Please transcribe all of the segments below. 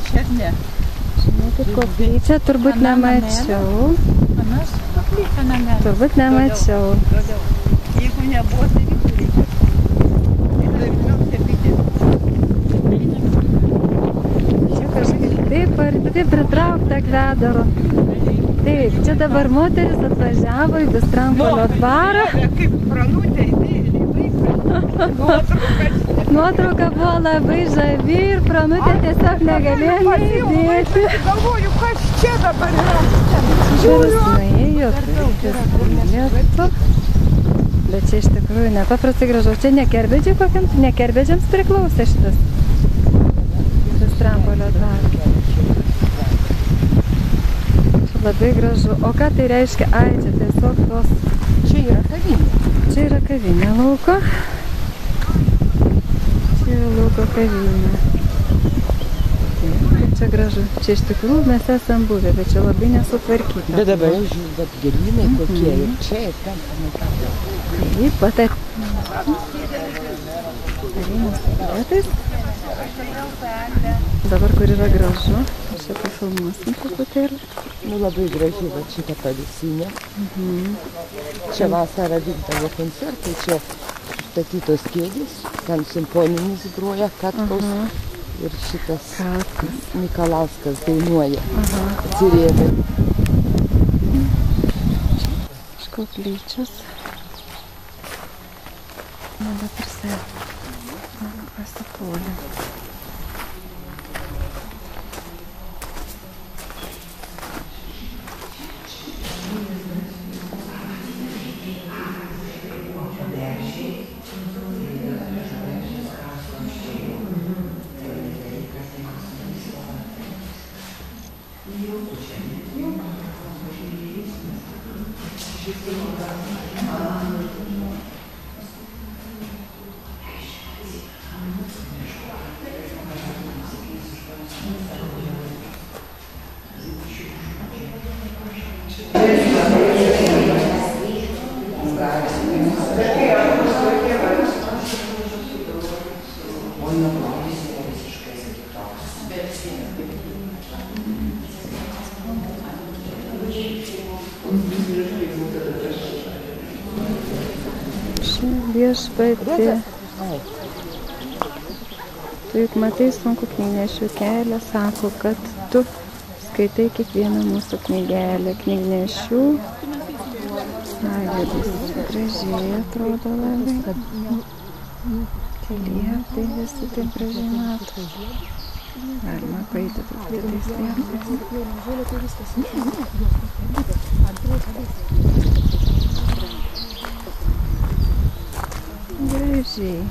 koplyčia, ar ne? Žinokit, koplyčia turbūt nemačiau. Panas koplyčia namelė. Turbūt nemačiau. Jeigu nebuvo, tai reikia. Čia kažkaip taip arti pritraukta Gvedaro. Taip, čia dabar moteris atvažiavo į Bistrampolio dvarą. Kaip pranutė, Nuotrauka buvo labai žavi ir Pranutė tiesiog negalėjo neįdėti. Galvoju, kas čia dabar yra? Žiūriu. Nuėjo, turėtų. Bet čia iš tikrųjų nepaprastai gražu. Čia nekerbedžiai kokiam? Nekerbedžiams priklausė šitas Bistrampolio dvaras. Čia labai gražu. O ką tai reiškia? Ai, čia tiesiog tos... Čia yra kavinė. Čia yra kavinė lauko. Čia yra lauko kavinė. Kaip čia gražu. Čia iš tikrųjų mes esam buvę, bet čia labai nesutvarkyta. Bet dabar jau žiūrėt, gerynai kokie ir čia ir ten pamatyti. Taip, pat kavinės tualetais. Dabar kur yra gražu. Aš čia pafilmuosim truputėlį. Nu, labai graži va šitą pavėsinę. Čia vasarą vykdavo koncertai, čia statytos kėdės, ten simfoninis groja Katkaus ir šitas Mikalauskas dainuoja. Atsirėmė. Iš koplyčios. Nebeprisėdė. Pasipūlė. Viešpatį. Tu juk matai sunku knygnešių kelią, sako, kad tu skaitai kiekvieną mūsų knygelę. Knygnešių sąjūdis. Gražiai atrodo labai. Kelyje tai visi taip gražiai mato. Galima paeiti tais vietais. Gražiai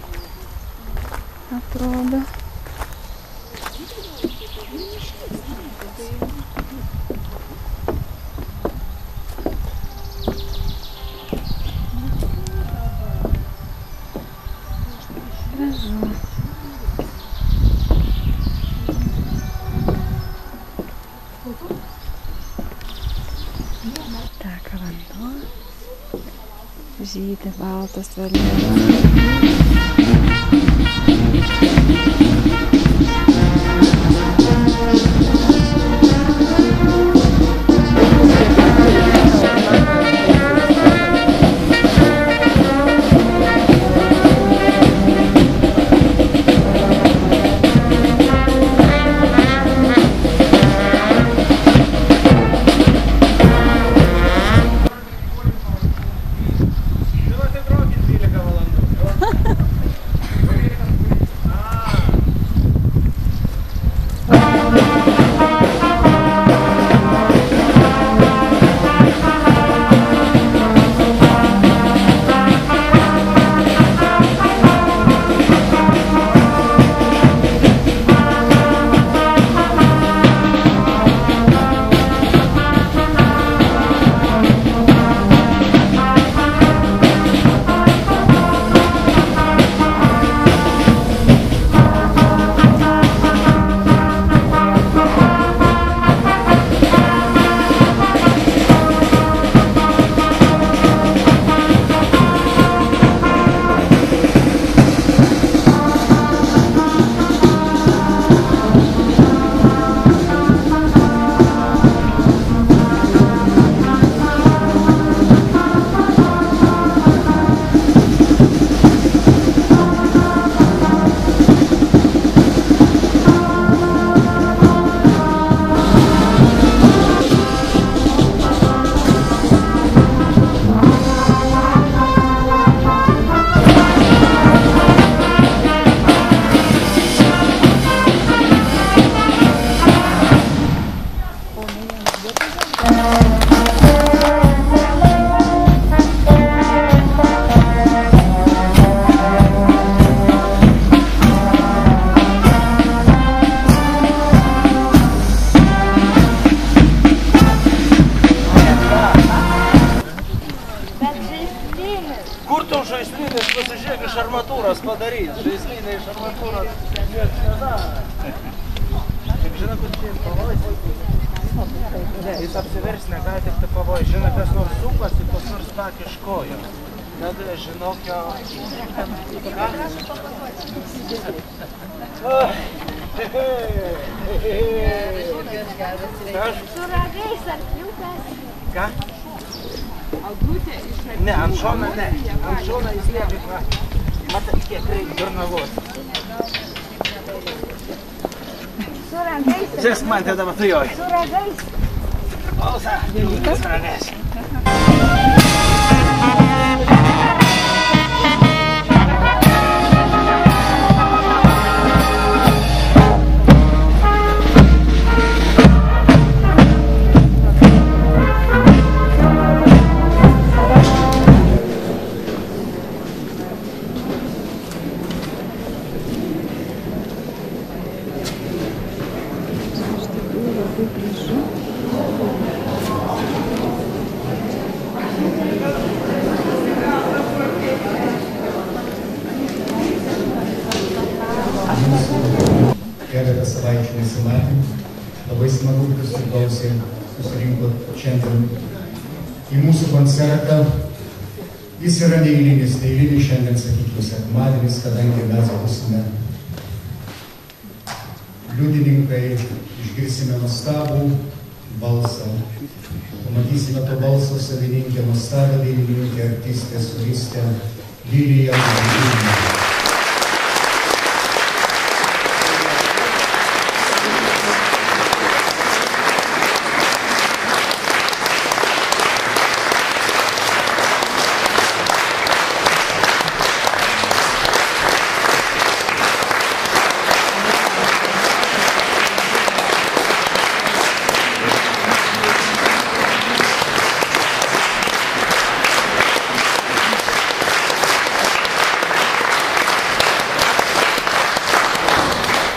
atrodo. Gražu. Teka vanduo. Žydi baltas velnias. armatūros padaryti. Žaisliniai iš armatūros nieks nedaro. Kaip žinai, kur čia pavojus? Jis apsivers negali tik tai pavojus. Žinai, kas nors supasi, kas nors tak iš kojos. Tad žinokio... Su ragais arkliukas. Ką? Ne, ant šono ne. Ant šono jis lieka, matai, kiek reikia durnavos. Su ragais. Sėsk man tada matujoj. Su ragais. Balsa, su ragais. Keletą savaičių nesimatėm. Labai smagu, kad susirinkot šiandien į mūsų koncertą. Jis yra neeilinis, šiandien, sakyčiau, sekmadienis, kadangi mes būsime liudininkai, išgirsime nuostabų balsą. Pamatysime to balso savininkę, nuostabę dainininkę, artistę, solistę Liliją.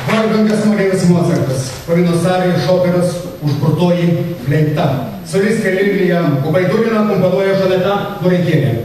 Vargangas Amadeus Mozartas, Pavinosarai iš operos Užburtoji fleita. Solistė Lilija Gubaidulina akompanuoja Žaneta Noreikienė.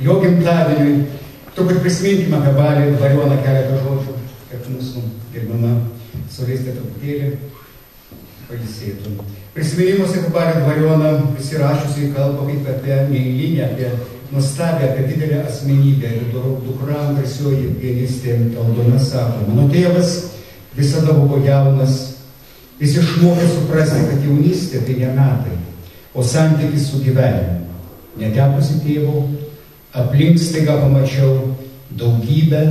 Jo gimtadieniui, turbūt prisiminkime apie Balį Dvarioną keletą žodžių, kad mūsų gerbiama solistė truputėlį pailsėtų. Prisiminimus apie Balį Dvarioną visi rašiusiai kalba kaip apie neeilinę, apie nuostabią, apie didelę asmenybę. Ir dukra garsioji pianistė Aldona sako, mano tėvas visada buvo jaunas, jis išmokė suprasti, kad jaunystė tai ne metai, o santykis su gyvenimu. Netekusi tėvo, aplink staiga pamačiau daugybę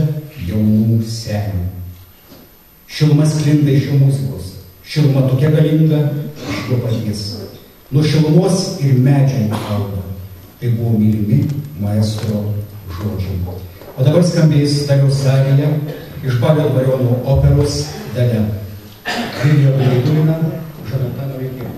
jaunų senių. Šiluma sklinda iš jo muzikos, šiluma tokia galinga iš jo paties. Nuo šilumos ir medžiai auga. Tai buvo mylimi maestro žodžiai. O dabar skambės Dalios arija iš Balio Dvariono operos Dalia. Lilija Gubaidulina, Žaneta Noreikienė.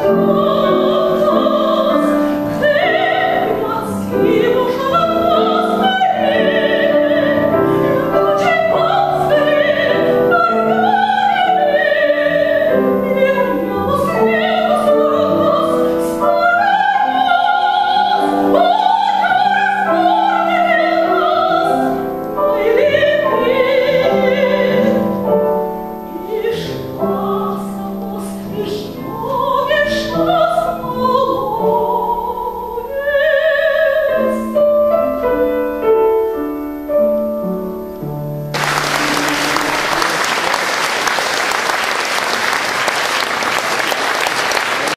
Oh